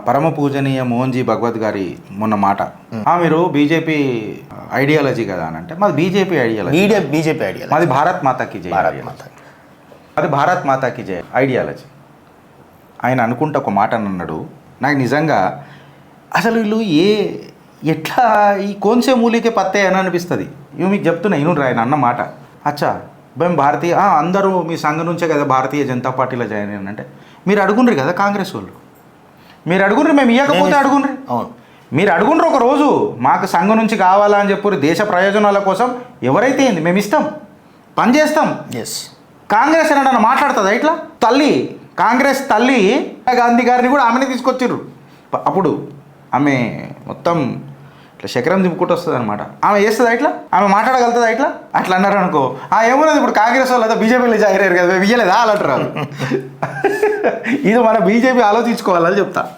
పరమ పూజనీయ మోహన్జీ భగవత్ గారి మొన్న మాట మీరు బీజేపీ ఐడియాలజీ కదా అని అంటే మాది బీజేపీ ఐడియాలజీ బీజేపీ ఐడియాలజీ మాది భారత్ మాతాకి జై అది భారత్ మాతాకి జై ఐడియాలజీ. ఆయన అనుకుంటే ఒక మాట అన్నాడు, నాకు నిజంగా అసలు వీళ్ళు ఎట్లా ఈ కోన్సే మూలికే పత్తే అని అనిపిస్తుంది. ఇవి మీకు చెప్తున్నా ఇను ఆయన అన్న మాట. అచ్చా మేము భారతీయ అందరూ మీ సంఘం నుంచే కదా భారతీయ జనతా పార్టీలో జాయిన్ అయ్యాను అంటే మీరు అడుగుండ్రి కదా కాంగ్రెస్ వాళ్ళు, మీరు అడుగుండ్రి, మేము ఇవ్వకపోతే అడుగుండ్రి. అవును, మీరు అడుగుండ్రు ఒక రోజు మాకు సంఘం నుంచి కావాలా అని చెప్పి దేశ ప్రయోజనాల కోసం ఎవరైతే ఏంది మేము ఇస్తాం, పని చేస్తాం. ఎస్, కాంగ్రెస్ ఏమన్నా మాట్లాడుతుందా ఇట్లా? కాంగ్రెస్ తల్లి గాంధీ గారిని కూడా ఆమెనే తీసుకొచ్చిర్రు. అప్పుడు ఆమె మొత్తం ఇట్లా చక్రం దింపుకుంటూ వస్తుంది అనమాట. ఆమె చేస్తుందా ఇట్లా? ఆమె మాట్లాడగలుగుతుందా ఇట్లా? అట్లా అన్నారు అనుకో, ఏమున్నది ఇప్పుడు కాంగ్రెస్ వాళ్ళు అయితే బీజేపీలో జాయిన్ అయ్యారు కదా, మేము ఇయ్యలేదా అలా అంటారు. ఇది మన బీజేపీ ఆలోచించుకోవాలని చెప్తా.